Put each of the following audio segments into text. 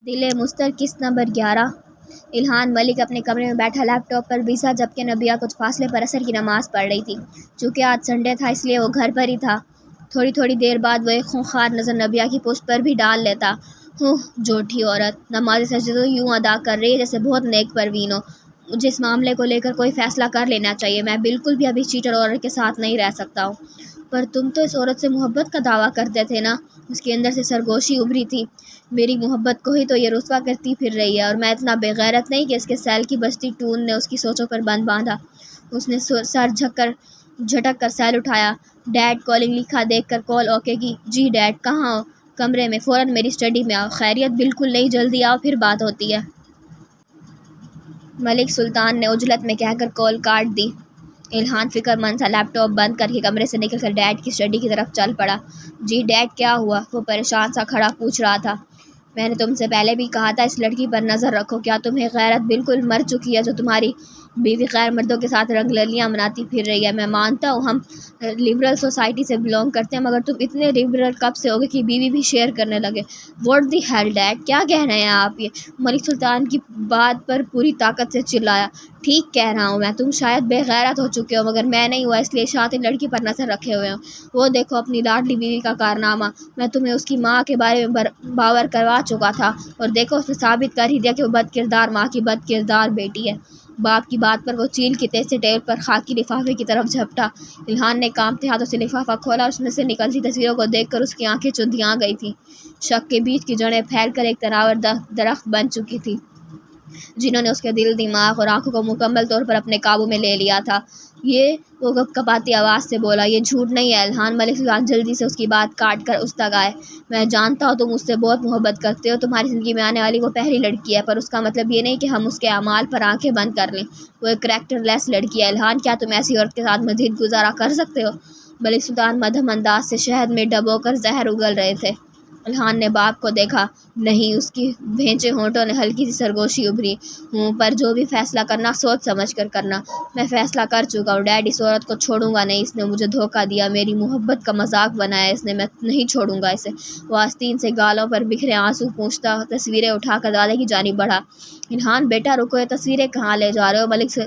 دل مستر قسط نمبر 11۔ الہان ملک اپنے کمرے میں بیٹھا لیپ ٹاپ پر بزا جبکہ نبیہ کچھ فاصلے پر عصر کی نماز پڑھ رہی تھی۔ چونکہ آج سنڈے تھا اس لیے وہ گھر پر ہی تھا۔ تھوڑی دیر بعد وہ ایک خونخوار نظر نبیہ کی پشت پر بھی ڈال لیتا۔ جھوٹی عورت، نماز سجدے تو یوں ادا کر رہی ہے جیسے بہت نیک پروین ہو۔ مجھے اس معاملے کو لے کر کوئی فیصلہ کر لینا چاہیے۔ میں بالکل بھی ابھی چیٹر عورت کے ساتھ نہیں رہ سکتا ہوں۔ پر تم تو اس عورت سے محبت کا دعویٰ کرتے تھے نا؟ اس کے اندر سے سرگوشی ابھری تھی۔ میری محبت کو ہی تو یہ رسوا کرتی پھر رہی ہے، اور میں اتنا بے غیرت نہیں کہ اس کے سیل کی بجتی ٹون نے اس کی سوچوں پر بند باندھا۔ اس نے سر جھٹک کر سیل اٹھایا۔ ڈیڈ کالنگ لکھا دیکھ کر کال اوکے کی۔ جی ڈیڈ، کہاں ہو؟ کمرے میں، فوراً میری اسٹڈی میں آؤ۔ خیریت؟ بالکل نہیں، جلدی آؤ، پھر بات ہوتی ہے۔ ملک سلطان نے عجلت میں کہہ کر کال کاٹ دی۔ الہان فکر مند سا لیپ ٹاپ بند کر کے کمرے سے نکل کر ڈیڈ کی اسٹڈی کی طرف چل پڑا۔ جی ڈیڈ، کیا ہوا؟ وہ پریشان سا کھڑا پوچھ رہا تھا۔ میں نے تم سے پہلے بھی کہا تھا اس لڑکی پر نظر رکھو۔ کیا تمہیں غیرت بالکل مر چکی ہے جو تمہاری بیوی غیر مردوں کے ساتھ رنگ للیاں مناتی پھر رہی ہے؟ میں مانتا ہوں ہم لبرل سوسائٹی سے بلونگ کرتے ہیں، مگر تم اتنے لبرل کب سے ہوگے کہ بیوی بھی شیئر کرنے لگے؟ واٹ دی ہیل ڈیڈ، کیا کہہ رہے ہیں آپ یہ؟ ملک سلطان کی بات پر پوری طاقت سے چلایا۔ ٹھیک کہہ رہا ہوں میں، تم شاید بے غیرت ہو چکے ہو مگر میں نہیں ہوا، اس لیے شاطر لڑکی پر نظر رکھے ہوئے ہوں۔ وہ دیکھو اپنی لاڈلی بیوی کا کارنامہ۔ میں تمہیں اس کی ماں کے بارے میں باور کروا چکا تھا، اور دیکھو اس نے ثابت کر ہی دیا کہ وہ بد کردار ماں کی بد کردار بیٹی ہے۔ باپ کی بات پر وہ چیل کی تیز سے ٹیبل پر خاکی لفافے کی طرف جھپٹا۔ الہان نے کانپتے ہاتھوں سے لفافہ کھولا اور اس میں سے نکلتی تصویروں کو دیکھ کر اس کی آنکھیں چندیاں گئی تھیں۔ شک کے بیج کی جڑیں پھیل کر ایک تناور درخت بن چکی تھی، جنہوں نے اس کے دل، دماغ اور آنکھوں کو مکمل طور پر اپنے قابو میں لے لیا تھا۔ وہ کپاتی آواز سے بولا، یہ جھوٹ نہیں ہے الہان۔ ملک سلطان جلدی سے اس کی بات کاٹ کر استگ آئے۔ میں جانتا ہوں تم اس سے بہت محبت کرتے ہو، تمہاری زندگی میں آنے والی وہ پہلی لڑکی ہے، پر اس کا مطلب یہ نہیں کہ ہم اس کے اعمال پر آنکھیں بند کر لیں۔ وہ ایک کریکٹر لیس لڑکی ہے الہان۔ کیا تم ایسی عورت کے ساتھ مزید گزارا کر سکتے ہو؟ ملک سلطان مدھم انداز سے شہد میں ڈبو کر زہر اگل رہے تھے۔ الہان نے باپ کو دیکھا۔ نہیں، اس کی بھینچے ہونٹوں نے ہلکی سی سرگوشی ابھری۔ پر جو بھی فیصلہ کرنا سوچ سمجھ کر کرنا۔ میں فیصلہ کر چکا ہوں ڈیڈ، اس عورت کو چھوڑوں گا نہیں۔ اس نے مجھے دھوکہ دیا، میری محبت کا مذاق بنایا اس نے، میں نہیں چھوڑوں گا اسے۔ وہ آستین سے گالوں پر بکھرے آنسو پونچھتا تصویریں اٹھا کر دادے کی جانب بڑھا۔ الہان بیٹا رکو، یہ تصویریں کہاں لے جا رہے ہو؟ ملک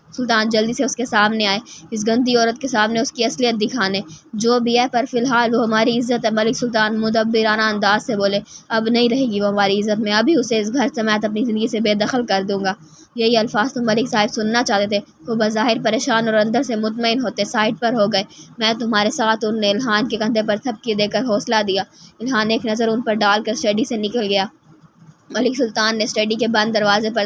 سلطان جلدی سے اس کے سامنے آئے، اس گندی عورت کے سامنے اس کی اصلیت دکھانے۔ جو بھی ہے، پر فی الحال وہ ہماری عزت ہے۔ ملک سلطان مدبرانہ انداز سے بولے، اب نہیں رہے گی وہ ہماری عزت، میں ابھی اسے اس گھر سمیت اپنی زندگی سے بے دخل کر دوں گا۔ یہی الفاظ تو ملک صاحب سننا چاہتے تھے۔ وہ بظاہر پریشان اور اندر سے مطمئن ہوتے سائڈ پر ہو گئے۔ میں تمہارے ساتھ ہوں، نے الہان کے کندھے پر تھپکی دے کر حوصلہ دیا۔ الہان ایک نظر ان پر ڈال کر اسٹڈی سے نکل گیا۔ ملک سلطان نے اسٹڈی کے بند دروازے پر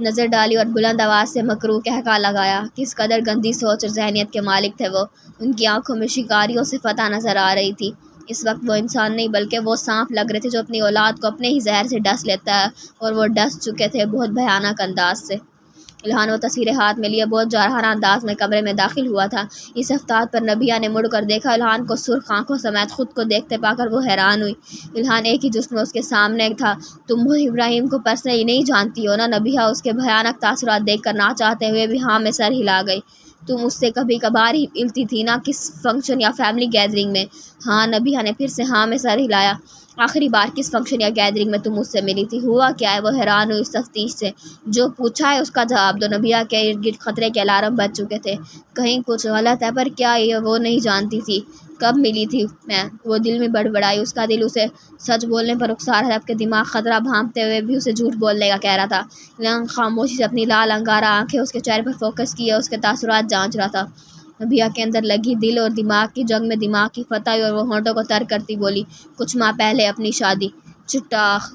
نظر ڈالی اور بلند آواز سے مکروہ قہقہہ لگایا۔ کس قدر گندی سوچ اور ذہنیت کے مالک تھے وہ۔ ان کی آنکھوں میں شکاریوں سے فتح نظر آ رہی تھی۔ اس وقت وہ انسان نہیں بلکہ وہ سانپ لگ رہے تھے جو اپنی اولاد کو اپنے ہی زہر سے ڈس لیتا ہے، اور وہ ڈس چکے تھے بہت بھیانک انداز سے۔ الہان وہ تصویریں ہاتھ میں لیے بہت جارحانہ انداز میں کمرے میں داخل ہوا تھا۔ اس افتاد پر نبیہ نے مڑ کر دیکھا۔ الہان کو سرخ آنکھوں سمیت خود کو دیکھتے پا کر وہ حیران ہوئی۔ الہان ایک ہی جسم اس کے سامنے تھا۔ تم وہ ابراہیم کو پرسنلی نہیں جانتی ہو نا؟ نبیہ اس کے بھیانک تاثرات دیکھ کر نہ چاہتے ہوئے بھی ہاں میں سر ہلا گئی۔ تم اس سے کبھی کبھار ہی ملتی تھی نا، کس فنکشن یا فیملی گیدرنگ میں؟ ہاں، نبیہ نے پھر سے ہاں میں سر ہلایا۔ آخری بار کس فنکشن یا گیدرنگ میں تم اس سے ملی تھی؟ ہوا کیا ہے؟ وہ حیران ہوئی اس تفتیش سے۔ جو پوچھا ہے اس کا جواب دو۔ نبیہ کے ارد گرد خطرے کے الارم بج چکے تھے۔ کہیں کچھ غلط ہے؟ پر کیا یہ وہ نہیں جانتی تھی؟ کب ملی تھی میں؟ وہ دل میں بڑبڑائی۔ اس کا دل اسے سچ بولنے پر اکسا رہا تھا، جبکہ دماغ خطرہ بھانپتے ہوئے بھی اسے جھوٹ بولنے کا کہہ رہا تھا۔ الہان خاموشی سے اپنی لال انگارہ آنکھیں اس کے چہرے پر فوکس کیے اس کے تاثرات جانچ رہا تھا۔ نبیہ کے اندر لگی دل اور دماغ کی جنگ میں دماغ کی فتح ہوئی اور وہ ہونٹوں کو تر کرتی بولی، کچھ ماہ پہلے اپنی شادی۔ چٹاخ!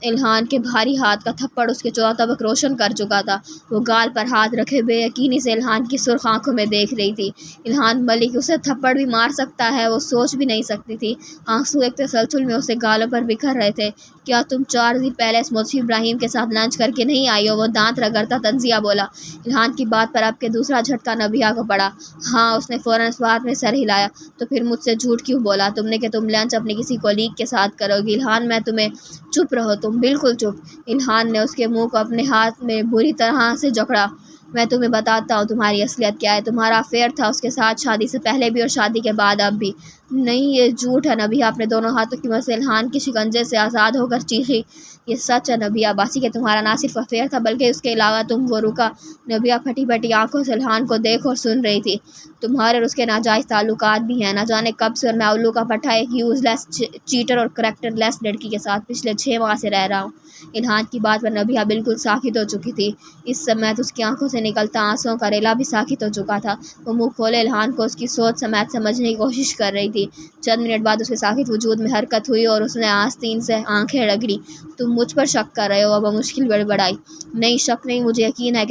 الہان کے بھاری ہاتھ کا تھپڑ اس کے چورا طبق روشن کر چکا تھا۔ وہ گال پر ہاتھ رکھے بے یقینی سے الہان کی سرخ آنکھوں میں دیکھ رہی تھی۔ الہان ملک اسے تھپڑ بھی مار سکتا ہے، وہ سوچ بھی نہیں سکتی تھی۔ آنسو ایک تسلسل میں اسے گالوں پر بکھر رہے تھے۔ کیا تم 4 دن پہلے اس مدھر ابراہیم کے ساتھ لنچ کر کے نہیں آئی ہو؟ وہ دانت رگڑتا طنزیہ بولا۔ الہان کی بات پر اب کے دوسرا جھٹکا نبیہ کو پڑا۔ ہاں، اس نے فوراً اس بات میں سر ہلایا۔ تو پھر مجھ سے جھوٹ کیوں بولا تم نے کہ تم لنچ اپنی کسی کولیگ کے ساتھ کرو گی؟ الہان میں تمہیں چپ رہو تم، بالکل چپ۔ الہان نے اس کے منہ کو اپنے ہاتھ میں بری طرح سے جکڑا۔ میں تمہیں بتاتا ہوں تمہاری اصلیت کیا ہے۔ تمہارا افیئر تھا اس کے ساتھ، شادی سے پہلے بھی اور شادی کے بعد اب بھی۔ نہیں، یہ جھوٹ ہے۔ نبیہ اپنے دونوں ہاتھوں کی مدد سے الہان کے شکنجے سے آزاد ہو کر چیخی۔ یہ سچ ہے نبیہ باسی کہ تمہارا نہ صرف افیئر تھا بلکہ اس کے علاوہ تم وہ رکا۔ نبیہ پھٹی پھٹی آنکھوں سے الہان کو دیکھ اور سن رہی تھی۔ تمہارے اور اس کے ناجائز تعلقات بھی ہیں، نہ جانے کب سے، اور میں الو کا پٹھا ایک یوز لیس چیٹر اور کریکٹر لیس لڑکی کے ساتھ پچھلے 6 ماہ سے رہ رہا ہوں۔ الہان کی بات پر نبیہ بالکل ساکت ہو چکی تھی۔ اس سمیت اس کی آنکھوں سے نکلتا آنسوؤں کا ریلا بھی ساکت ہو چکا تھا۔ وہ منہ کھولے الہان کو اس کی سوچ سمیت سمجھنے کی کوشش کر رہی تھی۔ چند منٹ بعد اس کے ساکت وجود میں حرکت ہوئی اور اس نے آستین سے آنکھیں رگڑی۔ تم مجھ پر شک کر رہے ہو؟ اب مشکل بڑھائی۔ نہیں، شک نہیں، مجھے یقین ہے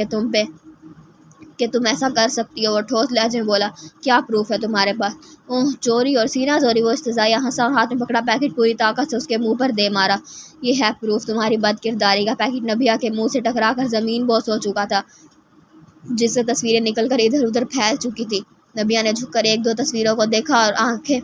کہ تم ایسا کر سکتی ہو، وہ ٹھوس لہجے میں بولا۔ کیا پروف ہے تمہارے پاس؟ اوہ، چوری اور سینہ زوری۔ وہ استضاءیہ ہنسا اور ہاتھ میں پکڑا پیکٹ پوری طاقت سے اس کے منہ پر دے مارا۔ یہ ہے پروف تمہاری بد کرداری کا۔ پیکٹ نبیہ کے منہ سے ٹکرا کر زمین بوس ہو چکا تھا، جس سے تصویریں نکل کر ادھر ادھر پھیل چکی تھی۔ نبیہ نے جھک کر 1-2 تصویروں کو دیکھا اور آنکھیں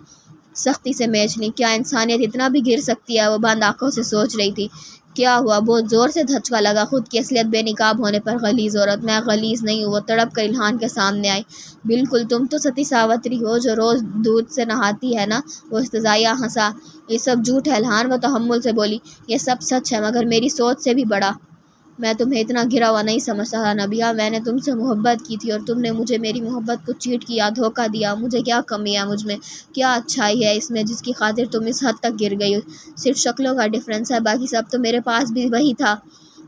سختی سے میچ لیں۔ کیا انسانیت اتنا بھی گر سکتی ہے؟ وہ بند آنکھوں سے سوچ رہی تھی۔ کیا ہوا؟ بہت زور سے دھچکا لگا خود کی اصلیت بے نقاب ہونے پر۔ غلیظ عورت! میں غلیظ نہیں ہوں۔ وہ تڑپ کر الہان کے سامنے آئی۔ بالکل، تم تو ستی ساوتری ہو جو روز دودھ سے نہاتی ہے نا؟ وہ استضاءیہ ہنسا۔ یہ سب جھوٹ ہے الہان، وہ تحمل سے بولی۔ یہ سب سچ ہے، مگر میری سوچ سے بھی بڑا۔ میں تمہیں اتنا گرا ہوا نہیں سمجھتا تھا نبیہ۔ میں نے تم سے محبت کی تھی اور تم نے مجھے میری محبت کو چیٹ کیا، دھوکہ دیا۔ مجھے کیا کمی ہے مجھ میں؟ کیا اچھائی ہے اس میں جس کی خاطر تم اس حد تک گر گئی ہو؟ صرف شکلوں کا ڈفرینس ہے، باقی سب تو میرے پاس بھی وہی تھا۔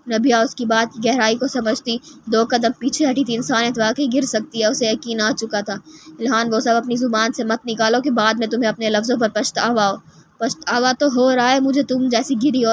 نبیہ اس کی بات کی گہرائی کو سمجھتی 2 قدم پیچھے ہٹی تھی۔ انسانیت واقعی گر سکتی ہے، اسے یقین آ چکا تھا۔ الہان، وہ سب اپنی زبان سے مت نکالو کہ بعد میں تمہیں اپنے لفظوں پر پچھتاوا ہو۔ پچھتاوا تو ہو رہا ہے مجھے تم جیسی گری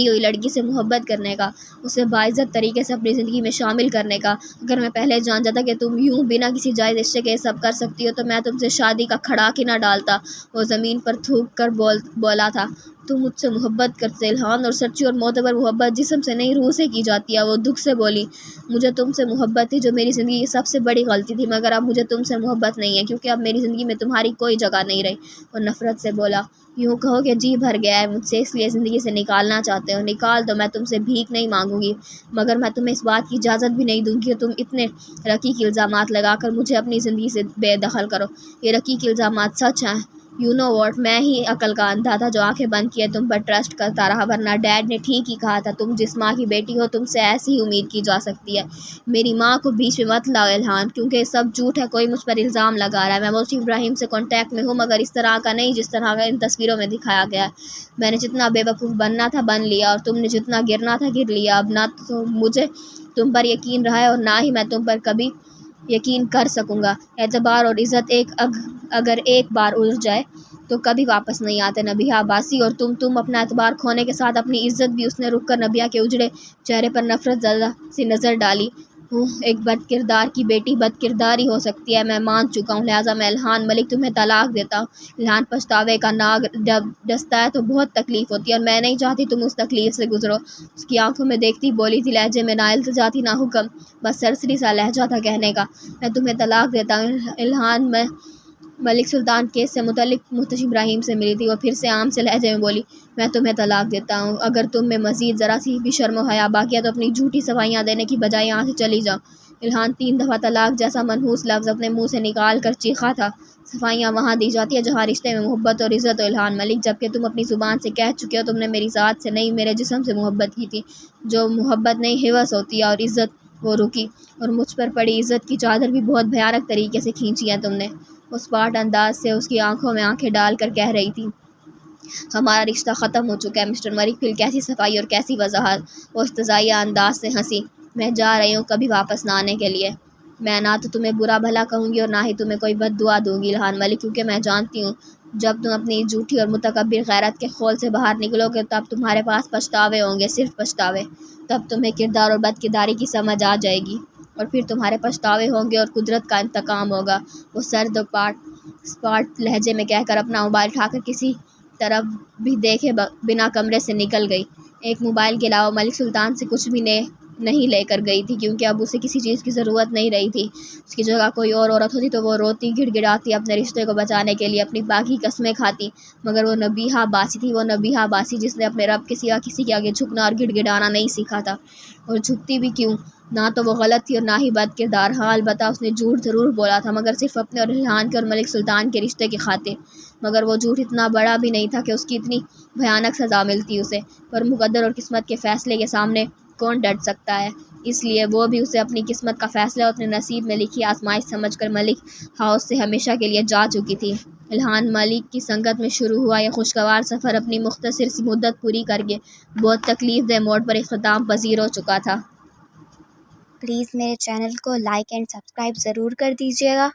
ہوئی لڑکی سے محبت کرنے کا، اسے باعزت طریقے سے اپنی زندگی میں شامل کرنے کا۔ اگر میں پہلے جان جاتا کہ تم یوں بنا کسی جائز رشتے کے یہ سب کر سکتی ہو تو میں تم سے شادی کا کھڑا کی نہ ڈالتا۔ وہ زمین پر تھوک کر بولا تھا۔ تم مجھ سے محبت کرتے الہان، اور سچی اور معتبر محبت جسم سے نہیں روح سے کی جاتی ہے۔ وہ دکھ سے بولی۔ مجھے تم سے محبت تھی جو میری زندگی کی سب سے بڑی غلطی تھی، مگر اب مجھے تم سے محبت نہیں ہے کیونکہ اب میری زندگی میں تمہاری کوئی جگہ نہیں رہی۔ وہ نفرت سے بولا۔ یوں کہو کہ جی بھر گیا ہے مجھ سے، اس لیے زندگی سے نکالنا چاہتے ہو۔ نکال دو، میں تم سے بھیک نہیں مانگوں گی، مگر میں تمہیں اس بات کی اجازت بھی نہیں دوں گی کہ تم اتنے رقیق الزامات لگا کر مجھے اپنی زندگی سے بے دخل کرو۔ یہ رقیق الزامات سچ ہیں۔ یو نو واٹ، میں ہی عقل کا اندھا تھا جو آنکھیں بند کیے تم پر ٹرسٹ کرتا رہا، ورنہ ڈیڈ نے ٹھیک ہی کہا تھا، تم جس ماں کی بیٹی ہو تم سے ایسی ہی امید کی جا سکتی ہے۔ میری ماں کو بیچ میں مت لاؤ الہان، کیونکہ یہ سب جھوٹ ہے۔ کوئی مجھ پر الزام لگا رہا ہے۔ میں ملطف ابراہیم سے کانٹیکٹ میں ہوں، مگر اس طرح کا نہیں جس طرح کا ان تصویروں میں دکھایا گیا ہے۔ میں نے جتنا بے وقوف بننا تھا بن لیا، اور تم نے جتنا گرنا تھا گر لیا۔ اب نہ تو مجھے تم پر یقین رہا ہے اور نہ ہی میں تم پر کبھی یقین کر سکوں گا۔ اعتبار اور عزت اگر ایک بار اڑ جائے تو کبھی واپس نہیں آتے نبیہ باسی، اور تم اپنا اعتبار کھونے کے ساتھ اپنی عزت بھی۔ اس نے رک کر نبیہ کے اجڑے چہرے پر نفرت زدہ سی نظر ڈالی۔ ایک بد کردار کی بیٹی بد کردار ہی ہو سکتی ہے، میں مان چکا ہوں، لہٰذا میں الہان ملک تمہیں طلاق دیتا ہوں۔ الہان، پچھتاوے کا ناگ ڈستا ہے تو بہت تکلیف ہوتی ہے، اور میں نہیں چاہتی تم اس تکلیف سے گزرو۔ اس کی آنکھوں میں دیکھتی بولی تھی، لہجے میں نہ التجا تھی نہ حکم، بس سرسری سا لہجہ تھا کہنے کا۔ میں تمہیں طلاق دیتا ہوں الہان۔ میں ملک سلطان کیس سے متعلق ملطف ابراہیم سے ملی تھی۔ وہ پھر سے عام سے لہجے میں بولی، میں تمہیں طلاق دیتا ہوں۔ اگر تم میں مزید ذرا سی بھی شرم و حیا باقی ہے تو اپنی جھوٹی صفائیاں دینے کی بجائے یہاں سے چلی جاؤ۔ الہان 3 دفعہ طلاق جیسا منحوس لفظ اپنے منہ سے نکال کر چیخا تھا۔ صفائیاں وہاں دی جاتی ہے جہاں رشتے میں محبت اور عزت ہو الہان ملک، جبکہ تم اپنی زبان سے کہہ چکے ہو تم نے میری ذات سے نہیں میرے جسم سے محبت کی تھی۔ جو محبت نہیں ہوس ہوتی ہے، اور عزت۔ وہ رکی، اور مجھ پر پڑی عزت کی چادر بھی بہت بھیانک طریقے سے کھینچی ہے تم نے۔ اس پاٹ انداز سے اس کی آنکھوں میں آنکھیں ڈال کر کہہ رہی تھی، ہمارا رشتہ ختم ہو چکا ہے مسٹر ملک۔ پھر کیسی صفائی اور کیسی وضاحت۔ وہ استضاءیہ انداز سے ہنسی۔ میں جا رہی ہوں کبھی واپس نہ آنے کے لیے۔ میں نہ تو تمہیں برا بھلا کہوں گی اور نہ ہی تمہیں کوئی بد دعا دوں گی الہان ملک، کیونکہ میں جانتی ہوں جب تم اپنی جھوٹی اور متکبر غیرت کے خول سے باہر نکلو گے تب تمہارے پاس پچھتاوے ہوں گے، صرف پچھتاوے۔ تب تمہیں کردار اور بد کرداری کی سمجھ آ جائے گی، اور پھر تمہارے پچھتاوے ہوں گے اور قدرت کا انتقام ہوگا۔ وہ سرد و اسپاٹ لہجے میں کہہ کر اپنا موبائل اٹھا کر کسی طرف بھی دیکھے بنا کمرے سے نکل گئی۔ ایک موبائل کے علاوہ ملک سلطان سے کچھ بھی نہیں لے کر گئی تھی، کیونکہ اب اسے کسی چیز کی ضرورت نہیں رہی تھی۔ اس کی جگہ کوئی اور عورت ہوتی تو وہ روتی گڑ گڑاتی اپنے رشتے کو بچانے کے لیے اپنی باقی قسمیں کھاتی، مگر وہ نبیہ باسی تھی، وہ نبیہ باسی جس نے اپنے رب کے سوا کسی کے آگے جھکنا اور گڑ گڑانا نہیں سیکھا تھا۔ اور جھکتی بھی کیوں؟ نہ تو وہ غلط تھی اور نہ ہی بد کردار۔ ہاں البتہ اس نے جھوٹ ضرور بولا تھا، مگر صرف اپنے اور ریحان کے اور ملک سلطان کے رشتے کی خاطر۔ مگر وہ جھوٹ اتنا بڑا بھی نہیں تھا کہ اس کی اتنی بھیانک سزا ملتی اسے، پر مقدر اور قسمت کے فیصلے کے سامنے کون ڈٹ سکتا ہے؟ اس لیے وہ بھی اسے اپنی قسمت کا فیصلہ اور اپنے نصیب میں لکھی آزمائش سمجھ کر ملک ہاؤس سے ہمیشہ کے لیے جا چکی تھی۔ ریحان ملک کی سنگت میں شروع ہوا یہ خوشگوار سفر اپنی مختصر سی مدت پوری کر کے بہت تکلیف دہ موڑ پر اختتام پذیر ہو چکا تھا۔ پلیز میرے چینل کو لائک اینڈ سبسکرائب ضرور کر دیجیے گا۔